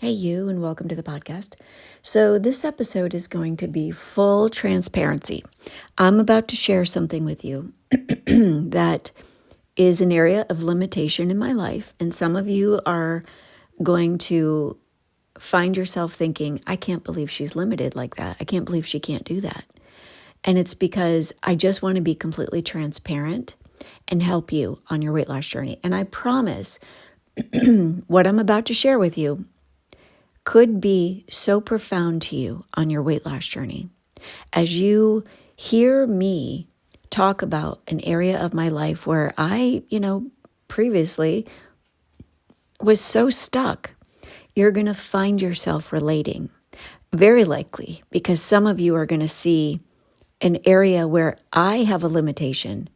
Hey, you, and welcome to the podcast. So, this episode is going to be full transparency. I'm about to share something with you that is an area of limitation in my life. And some of you are going to find yourself thinking, I can't believe she's limited like that. I can't believe she can't do that. And it's because I just want to be completely transparent and help you on your weight loss journey. And I promise what I'm about to share with you could be so profound to you on your weight loss journey. As you hear me talk about an area of my life where I, previously was so stuck, you're going to find yourself relating. Very likely, because some of you are going to see an area where I have a limitation,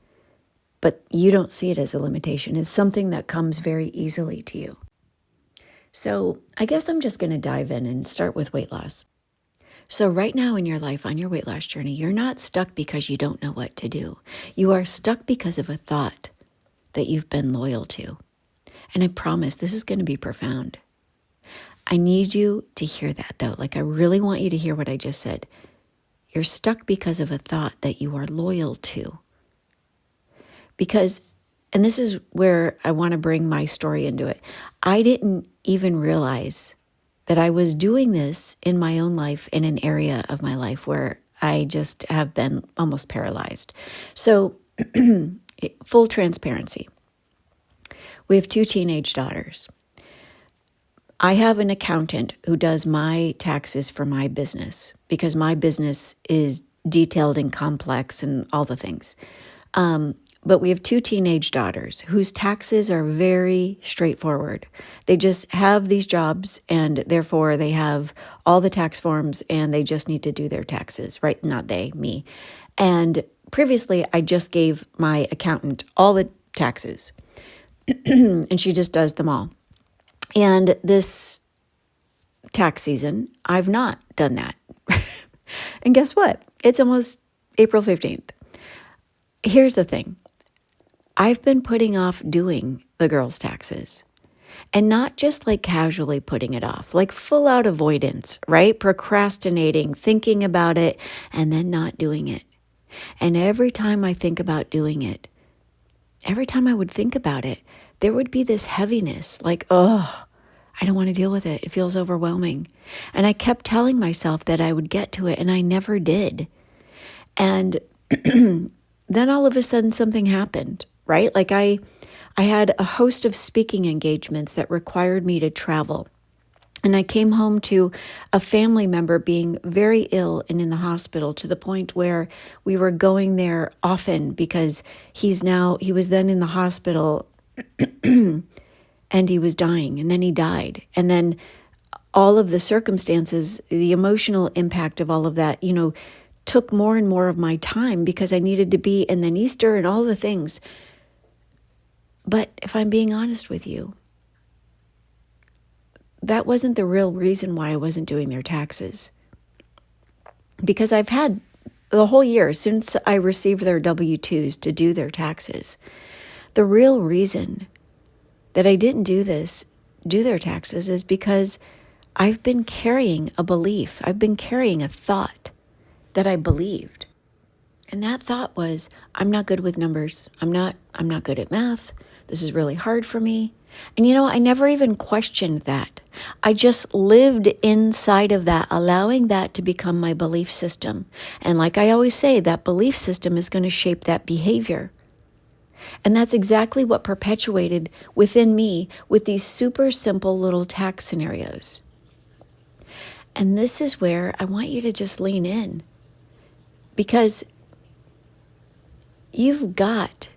but you don't see it as a limitation. It's something that comes very easily to you. So I guess I'm just going to dive in and start with weight loss. So right now in your life, on your weight loss journey, you're not stuck because you don't know what to do. You are stuck because of a thought that you've been loyal to. And I promise this is going to be profound. I need you to hear that though. I really want you to hear what I just said. You're stuck because of a thought that you are loyal to. And this is where I want to bring my story into it. I didn't even realize that I was doing this in my own life in an area of my life where I just have been almost paralyzed. So, full transparency. We have 2 teenage daughters. I have an accountant who does my taxes for my business because my business is detailed and complex and all the things. But we have 2 teenage daughters whose taxes are very straightforward. They just have these jobs and therefore they have all the tax forms and they just need to do their taxes, right? Not they, me. And previously I just gave my accountant all the taxes and she just does them all. And this tax season, I've not done that. And guess what? It's almost April 15th. Here's the thing. I've been putting off doing the girls' taxes and not just casually putting it off, full out avoidance, right? Procrastinating, thinking about it, and then not doing it. And every time I think about doing it, every time I would think about it, there would be this heaviness, I don't want to deal with it. It feels overwhelming. And I kept telling myself that I would get to it, and I never did. And then all of a sudden something happened, right? I had a host of speaking engagements that required me to travel. And I came home to a family member being very ill and in the hospital to the point where we were going there often because he was then in the hospital and he was dying and then he died. And then all of the circumstances, the emotional impact of all of that, took more and more of my time because I needed to be, and then Easter and all the things. But if I'm being honest with you, that wasn't the real reason why I wasn't doing their taxes. Because I've had the whole year since I received their W-2s to do their taxes. The real reason that I didn't do their taxes is because I've been carrying a belief. I've been carrying a thought that I believed. And that thought was, I'm not good with numbers. I'm not good at math. This is really hard for me. And I never even questioned that. I just lived inside of that, allowing that to become my belief system. And like I always say, that belief system is going to shape that behavior. And that's exactly what perpetuated within me with these super simple little tax scenarios. And this is where I want you to just lean in. Because you've got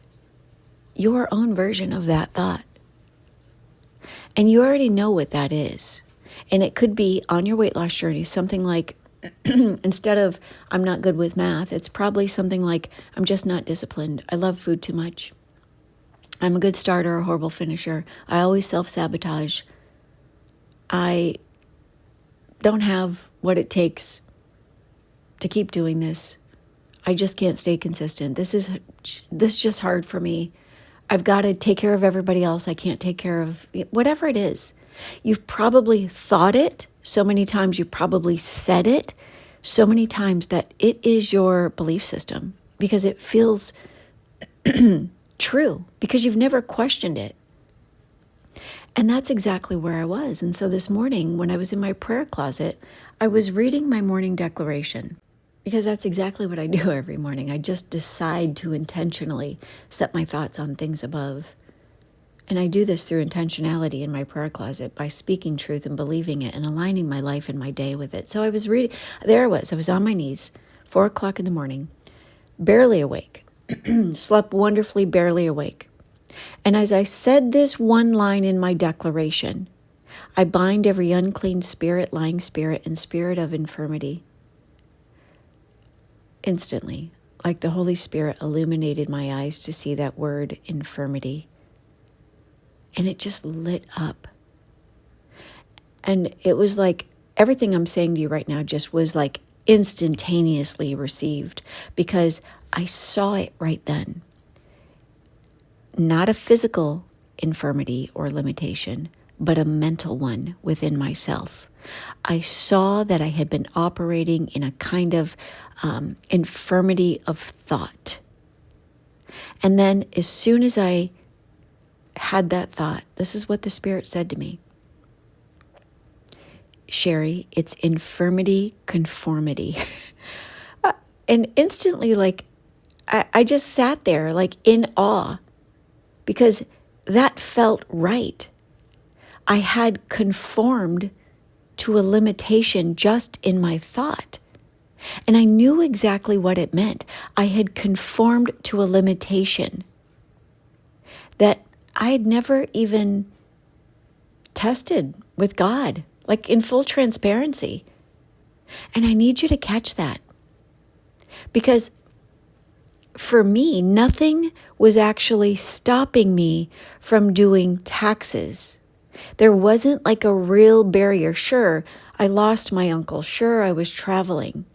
your own version of that thought. And you already know what that is. And it could be on your weight loss journey, something like, instead of I'm not good with math, it's probably something like I'm just not disciplined. I love food too much. I'm a good starter, a horrible finisher. I always self-sabotage. I don't have what it takes to keep doing this. I just can't stay consistent. This is just hard for me. I've got to take care of everybody else. I can't take care of whatever it is. You've probably thought it so many times, you've probably said it so many times that it is your belief system because it feels true, because you've never questioned it. And that's exactly where I was. And so this morning, when I was in my prayer closet, I was reading my morning declaration, because that's exactly what I do every morning. I just decide to intentionally set my thoughts on things above. And I do this through intentionality in my prayer closet by speaking truth and believing it and aligning my life and my day with it. So I was reading, there I was on my knees, 4:00 in the morning, barely awake, slept wonderfully, barely awake. And as I said this one line in my declaration, I bind every unclean spirit, lying spirit, and spirit of infirmity. Instantly, like the Holy Spirit illuminated my eyes to see that word, infirmity. And it just lit up. And it was like everything I'm saying to you right now just was like instantaneously received, because I saw it right then. Not a physical infirmity or limitation, but a mental one within myself. I saw that I had been operating in a kind of infirmity of thought. And then as soon as I had that thought, this is what the Spirit said to me. Sherry, it's infirmity conformity. And instantly, like, I just sat there like in awe, because that felt right. I had conformed to a limitation just in my thought. And I knew exactly what it meant. I had conformed to a limitation that I had never even tested with God, like in full transparency. And I need you to catch that. Because for me, nothing was actually stopping me from doing taxes. There wasn't like a real barrier. Sure, I lost my uncle. Sure, I was traveling.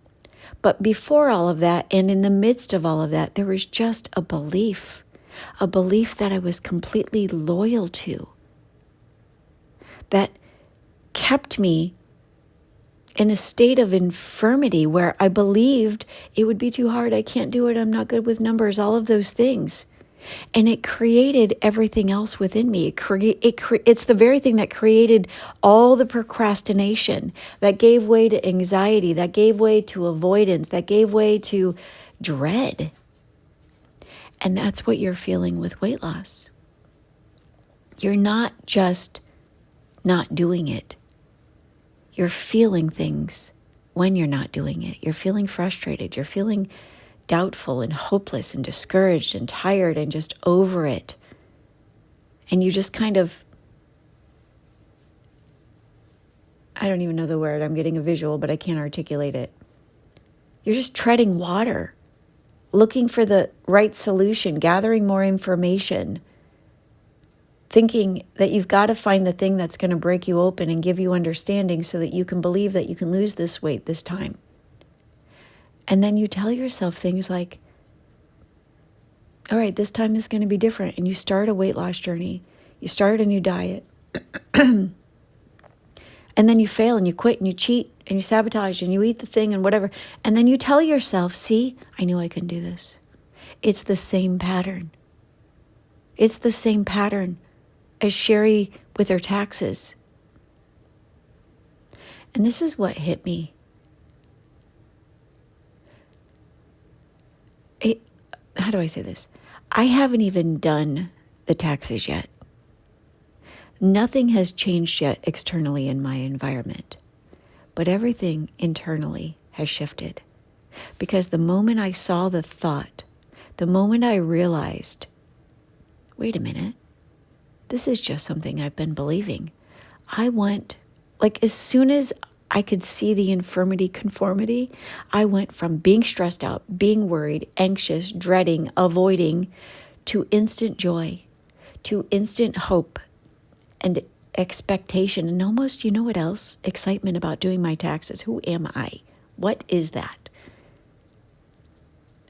But before all of that, and in the midst of all of that, there was just a belief that I was completely loyal to, that kept me in a state of infirmity where I believed it would be too hard. I can't do it. I'm not good with numbers, all of those things. And it created everything else within me. It's the very thing that created all the procrastination, that gave way to anxiety, that gave way to avoidance, that gave way to dread. And that's what you're feeling with weight loss. You're not just not doing it. You're feeling things when you're not doing it. You're feeling frustrated. You're feeling doubtful and hopeless and discouraged and tired and just over it. And you just kind of, I don't even know the word. I'm getting a visual, but I can't articulate it. You're just treading water, looking for the right solution, gathering more information, thinking that you've got to find the thing that's going to break you open and give you understanding so that you can believe that you can lose this weight this time. And then you tell yourself things like, all right, this time is going to be different. And you start a weight loss journey. You start a new diet. And then you fail and you quit and you cheat and you sabotage and you eat the thing and whatever. And then you tell yourself, see, I knew I couldn't do this. It's the same pattern. It's the same pattern as Sherry with her taxes. And this is what hit me. How do I say this? I haven't even done the taxes yet. Nothing has changed yet externally in my environment, but everything internally has shifted. Because the moment I saw the thought, the moment I realized, wait a minute, this is just something I've been believing. I went, like as soon as I could see the infirmity conformity, I went from being stressed out, being worried, anxious, dreading, avoiding, to instant joy, to instant hope and expectation. And almost, you know what else? Excitement about doing my taxes. Who am I? What is that?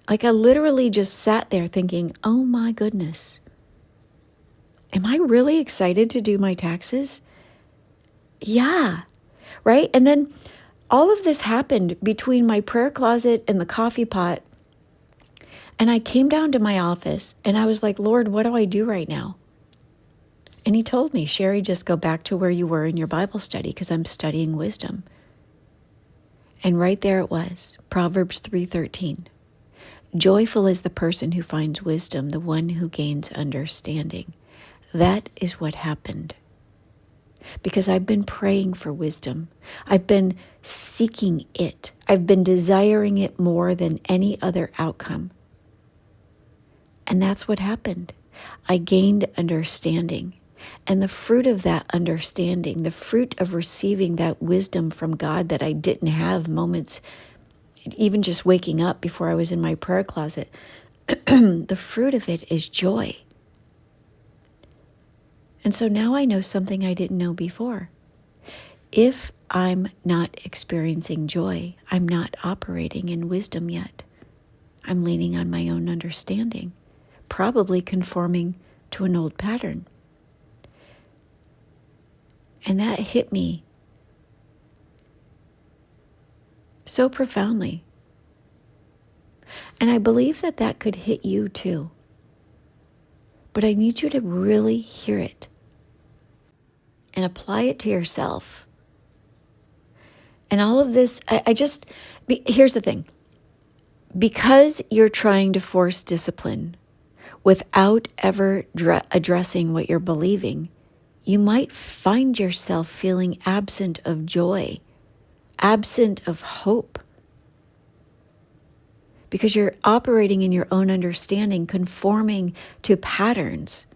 Like I literally just sat there thinking, oh my goodness, am I really excited to do my taxes? Yeah, right? And then all of this happened between my prayer closet and the coffee pot. And I came down to my office and I was like, Lord, what do I do right now? And he told me, Sherry, just go back to where you were in your Bible study because I'm studying wisdom. And right there it was, Proverbs 3:13. Joyful is the person who finds wisdom, the one who gains understanding. That is what happened. Because I've been praying for wisdom. I've been seeking it. I've been desiring it more than any other outcome. And that's what happened. I gained understanding. And the fruit of that understanding, the fruit of receiving that wisdom from God that I didn't have moments, even just waking up before I was in my prayer closet, the fruit of it is joy. And so now I know something I didn't know before. If I'm not experiencing joy, I'm not operating in wisdom yet. I'm leaning on my own understanding, probably conforming to an old pattern. And that hit me so profoundly. And I believe that that could hit you too. But I need you to really hear it and apply it to yourself. And all of this, here's the thing. Because you're trying to force discipline without ever addressing what you're believing, you might find yourself feeling absent of joy, absent of hope, because you're operating in your own understanding, conforming to patterns,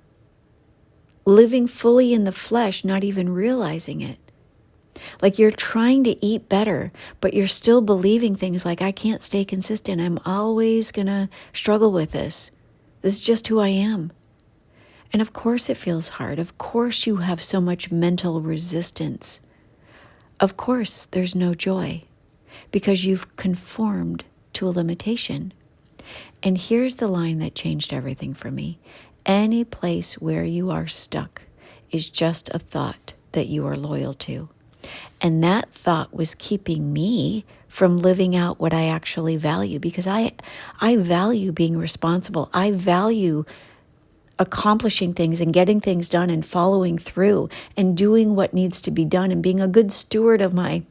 living fully in the flesh, not even realizing it. Like you're trying to eat better, but you're still believing things like, I can't stay consistent. I'm always going to struggle with this. This is just who I am. And of course it feels hard. Of course you have so much mental resistance. Of course there's no joy because you've conformed to a limitation. And here's the line that changed everything for me. Any place where you are stuck is just a thought that you are loyal to. And that thought was keeping me from living out what I actually value, because I value being responsible. I value accomplishing things and getting things done and following through and doing what needs to be done and being a good steward of my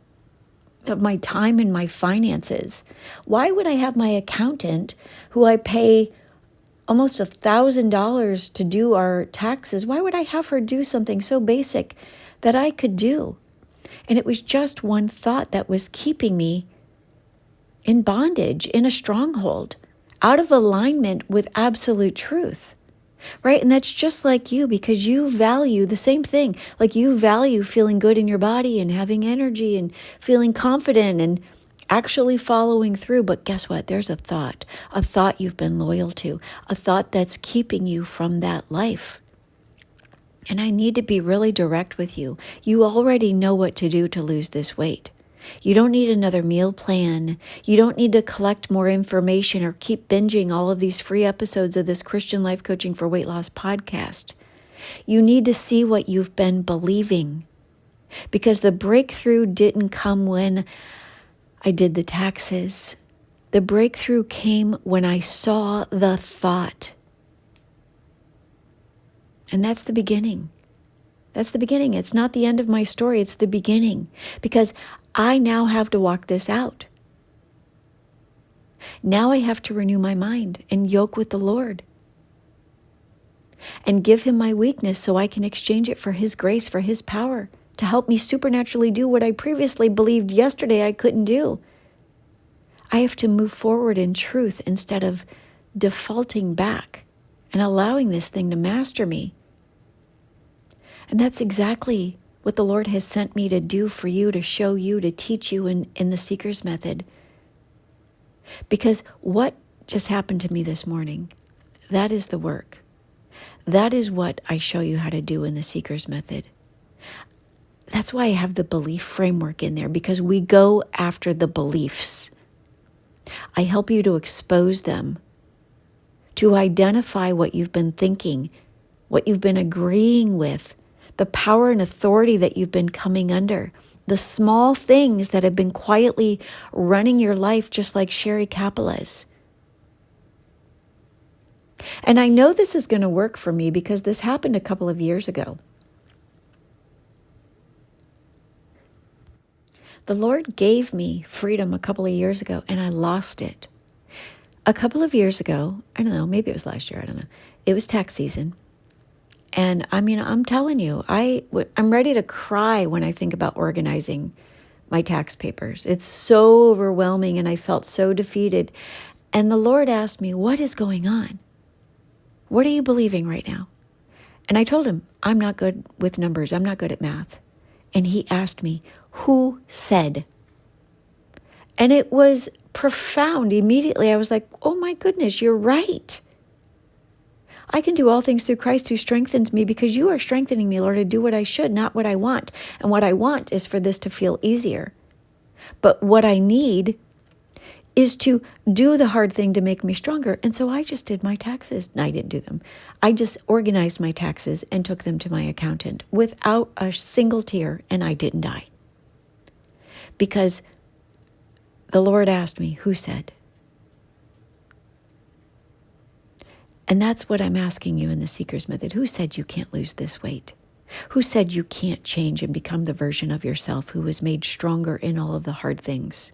time and my finances. Why would I have my accountant, who I pay almost $1,000 to do our taxes, why would I have her do something so basic that I could do? And it was just one thought that was keeping me in bondage, in a stronghold, out of alignment with absolute truth, right? And that's just like you, because you value the same thing. Like you value feeling good in your body and having energy and feeling confident and actually following through. But guess what? There's a thought you've been loyal to, a thought that's keeping you from that life. And I need to be really direct with you. You already know what to do to lose this weight. You don't need another meal plan. You don't need to collect more information or keep binging all of these free episodes of this Christian Life Coaching for Weight Loss podcast. You need to see what you've been believing, because the breakthrough didn't come when I did the taxes. The breakthrough came when I saw the thought. And that's the beginning. That's the beginning. It's not the end of my story. It's the beginning, because I now have to walk this out. Now I have to renew my mind and yoke with the Lord and give him my weakness so I can exchange it for his grace, for his power to help me supernaturally do what I previously believed yesterday I couldn't do. I have to move forward in truth instead of defaulting back and allowing this thing to master me. And that's exactly what the Lord has sent me to do for you, to show you, to teach you in the Seeker's Method. Because what just happened to me this morning, that is the work. That is what I show you how to do in the Seeker's Method. That's why I have the belief framework in there, because we go after the beliefs. I help you to expose them, to identify what you've been thinking, what you've been agreeing with, the power and authority that you've been coming under, the small things that have been quietly running your life, just like Sherry Capelez. And I know this is going to work for me because this happened a couple of years ago. The Lord gave me freedom a couple of years ago, and I lost it. A couple of years ago, I don't know, maybe it was last year, I don't know. It was tax season. And I mean, I'm telling you, I'm ready to cry when I think about organizing my tax papers. It's so overwhelming, and I felt so defeated. And the Lord asked me, what is going on? What are you believing right now? And I told him, I'm not good with numbers. I'm not good at math. And he asked me, who said? And it was profound. Immediately, I was like, oh my goodness, you're right. I can do all things through Christ who strengthens me, because you are strengthening me, Lord, to do what I should, not what I want. And what I want is for this to feel easier. But what I need is to do the hard thing to make me stronger. And so I just did my taxes. No, I didn't do them. I just organized my taxes and took them to my accountant without a single tear, and I didn't die. Because the Lord asked me, who said? And that's what I'm asking you in the Seeker's Method. Who said you can't lose this weight? Who said you can't change and become the version of yourself who was made stronger in all of the hard things?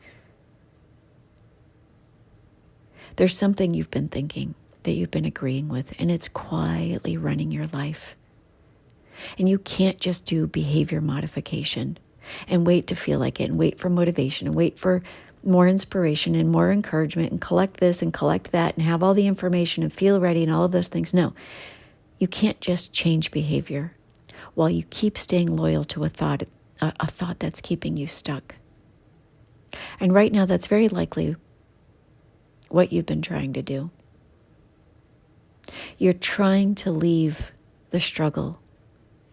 There's something you've been thinking that you've been agreeing with, and it's quietly running your life. And you can't just do behavior modification and wait to feel like it and wait for motivation and wait for more inspiration and more encouragement and collect this and collect that and have all the information and feel ready and all of those things. No, you can't just change behavior while you keep staying loyal to a thought that's keeping you stuck. And right now, that's very likely what you've been trying to do. You're trying to leave the struggle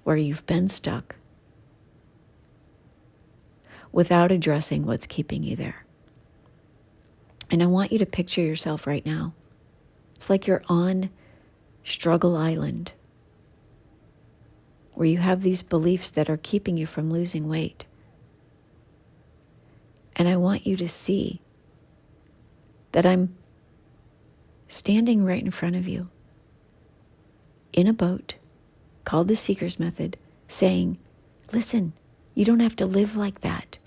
where you've been stuck without addressing what's keeping you there. And I want you to picture yourself right now. It's like you're on Struggle Island, where you have these beliefs that are keeping you from losing weight. And I want you to see that I'm standing right in front of you in a boat called the Seeker's Method, saying, listen, you don't have to live like that.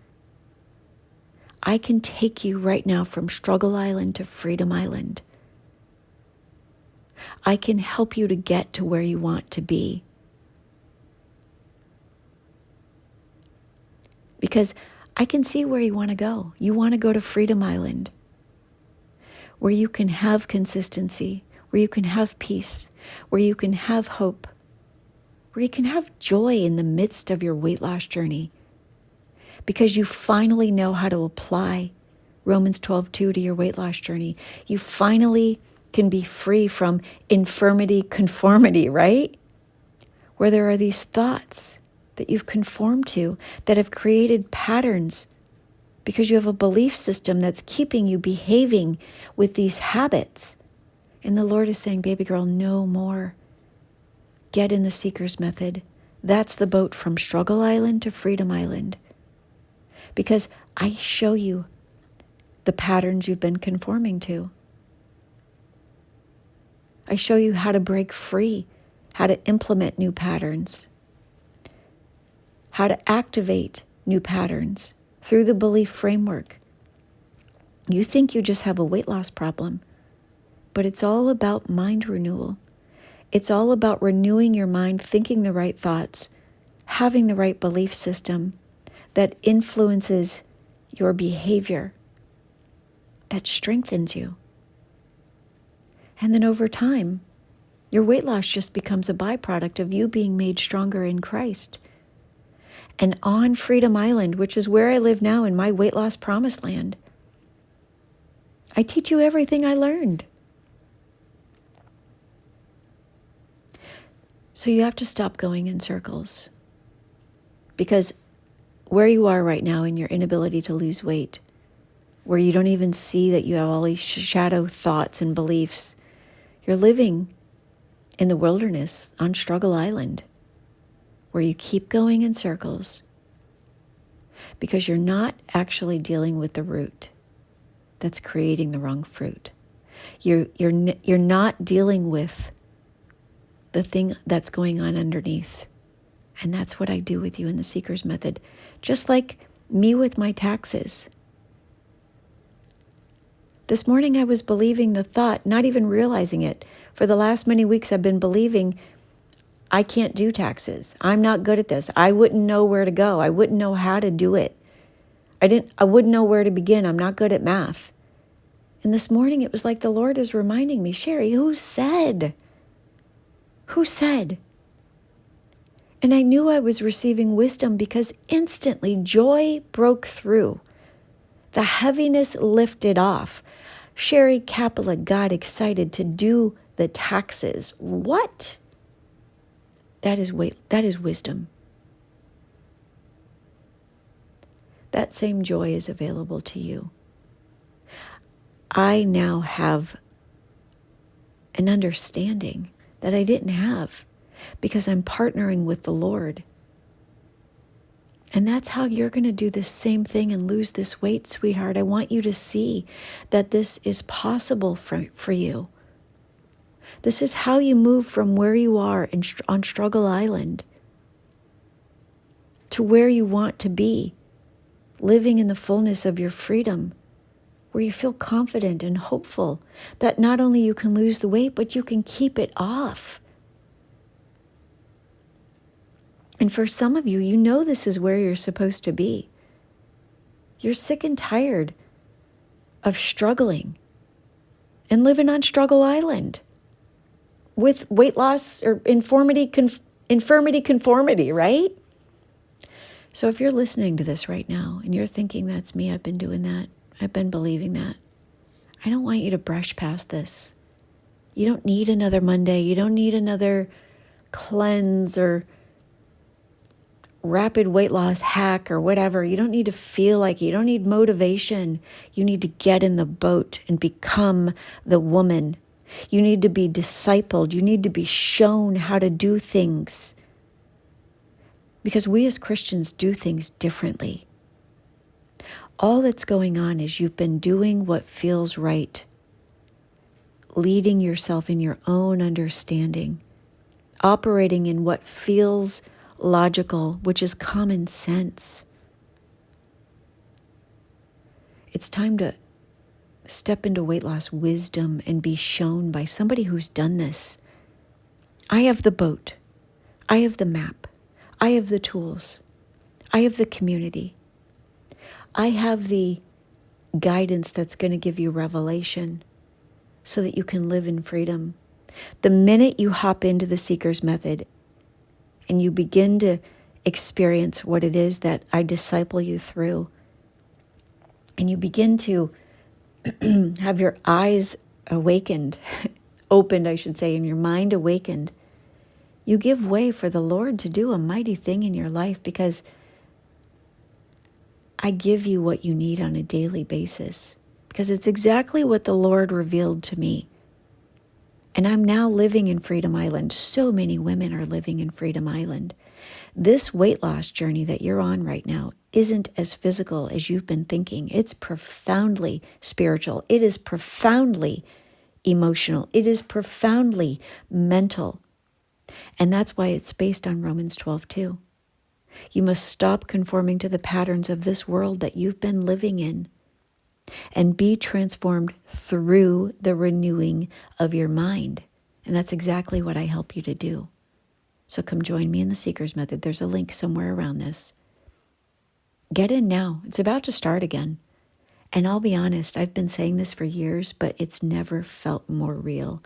I can take you right now from Struggle Island to Freedom Island. I can help you to get to where you want to be. Because I can see where you want to go. You want to go to Freedom Island, where you can have consistency, where you can have peace, where you can have hope, where you can have joy in the midst of your weight loss journey, because you finally know how to apply Romans 12:2 to your weight loss journey. You finally can be free from infirmity conformity, right? Where there are these thoughts that you've conformed to that have created patterns because you have a belief system that's keeping you behaving with these habits. And the Lord is saying, baby girl, no more. Get in the Seeker's Method. That's the boat from Struggle Island to Freedom Island. Because I show you the patterns you've been conforming to. I show you how to break free, how to implement new patterns, how to activate new patterns through the belief framework. You think you just have a weight loss problem, but it's all about mind renewal. It's all about renewing your mind, thinking the right thoughts, having the right belief system that influences your behavior, that strengthens you. And then over time, your weight loss just becomes a byproduct of you being made stronger in Christ. And on Freedom Island, which is where I live now in my weight loss promised land, I teach you everything I learned. So you have to stop going in circles, because where you are right now in your inability to lose weight, where you don't even see that you have all these shadow thoughts and beliefs, you're living in the wilderness on Struggle Island. where you keep going in circles because you're not actually dealing with the root that's creating the wrong fruit. You're not dealing with the thing that's going on underneath. And that's what I do with you in the Seeker's Method. Just like me with my taxes. This morning I was believing the thought, not even realizing it. For the last many weeks I've been believing I can't do taxes. I'm not good at this. I wouldn't know where to go. I wouldn't know how to do it. I wouldn't know where to begin. I'm not good at math. And this morning it was like the Lord is reminding me, Sherry, who said? Who said? And I knew I was receiving wisdom because instantly joy broke through. The heaviness lifted off. Sherry Capella got excited to do the taxes. What? That is wisdom. That same joy is available to you. I now have an understanding that I didn't have because I'm partnering with the Lord. And that's how you're going to do the same thing and lose this weight, sweetheart. I want you to see that this is possible for you. This is how you move from where you are on Struggle Island to where you want to be, living in the fullness of your freedom, where you feel confident and hopeful that not only you can lose the weight, but you can keep it off. And for some of you, you know this is where you're supposed to be. You're sick and tired of struggling and living on Struggle Island with weight loss or infirmity conformity, right? So if you're listening to this right now and you're thinking, that's me, I've been doing that, I've been believing that, I don't want you to brush past this. You don't need another Monday. You don't need another cleanse or rapid weight loss hack or whatever. You don't need to feel like you don't need motivation. You need to get in the boat and become the woman. You need to be discipled. You need to be shown how to do things. Because we as Christians do things differently. All that's going on is you've been doing what feels right, leading yourself in your own understanding, operating in what feels logical, which is common sense. It's time to step into weight loss wisdom and be shown by somebody who's done this. I have the boat. I have the map. I have the tools. I have the community. I have the guidance that's going to give you revelation so that you can live in freedom. The minute you hop into the Seeker's Method and you begin to experience what it is that I disciple you through, and you begin to have your eyes awakened, opened, I should say, and your mind awakened, you give way for the Lord to do a mighty thing in your life because I give you what you need on a daily basis because it's exactly what the Lord revealed to me. And I'm now living in Freedom Island. So many women are living in Freedom Island. This weight loss journey that you're on right now isn't as physical as you've been thinking. It's profoundly spiritual. It is profoundly emotional. It is profoundly mental. And that's why it's based on Romans 12:2. You must stop conforming to the patterns of this world that you've been living in and be transformed through the renewing of your mind. And that's exactly what I help you to do. So come join me in the Seeker's Method. There's a link somewhere around this. Get in now. It's about to start again. And I'll be honest, I've been saying this for years, but it's never felt more real.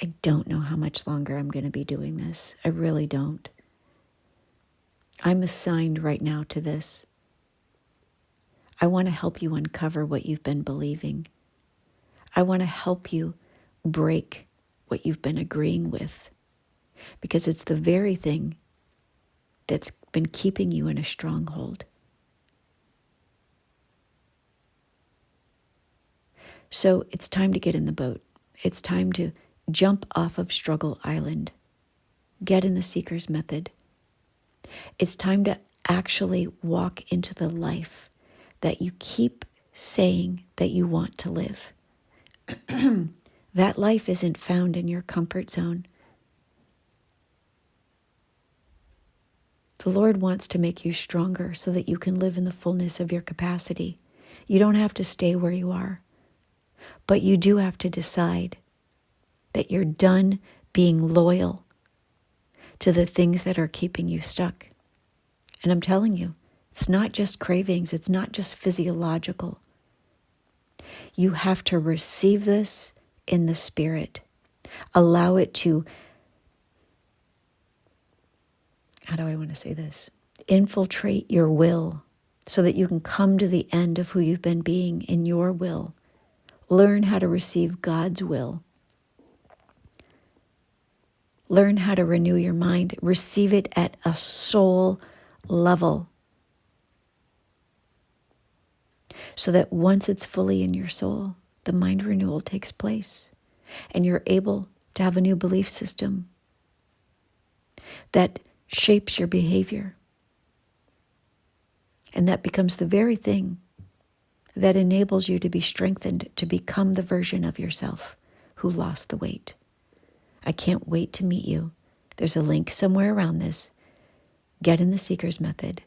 I don't know how much longer I'm going to be doing this. I really don't. I'm assigned right now to this. I want to help you uncover what you've been believing. I want to help you break what you've been agreeing with, because it's the very thing that's been keeping you in a stronghold. So it's time to get in the boat. It's time to jump off of Struggle Island. Get in the Seeker's Method. It's time to actually walk into the life that you keep saying that you want to live. That life isn't found in your comfort zone. The Lord wants to make you stronger so that you can live in the fullness of your capacity. You don't have to stay where you are, but you do have to decide that you're done being loyal to the things that are keeping you stuck. And I'm telling you, it's not just cravings, it's not just physiological. You have to receive this in the Spirit. Allow it to, how do I want to say this? Infiltrate your will so that you can come to the end of who you've been being in your will. Learn how to receive God's will. Learn how to renew your mind. Receive it at a soul level, so that once it's fully in your soul, the mind renewal takes place and you're able to have a new belief system that shapes your behavior. And that becomes the very thing that enables you to be strengthened to become the version of yourself who lost the weight. I can't wait to meet you. There's a link somewhere around this. Get in the Seeker's Method.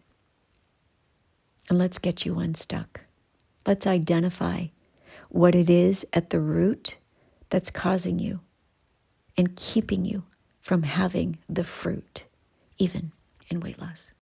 And let's get you unstuck. Let's identify what it is at the root that's causing you and keeping you from having the fruit, even in weight loss.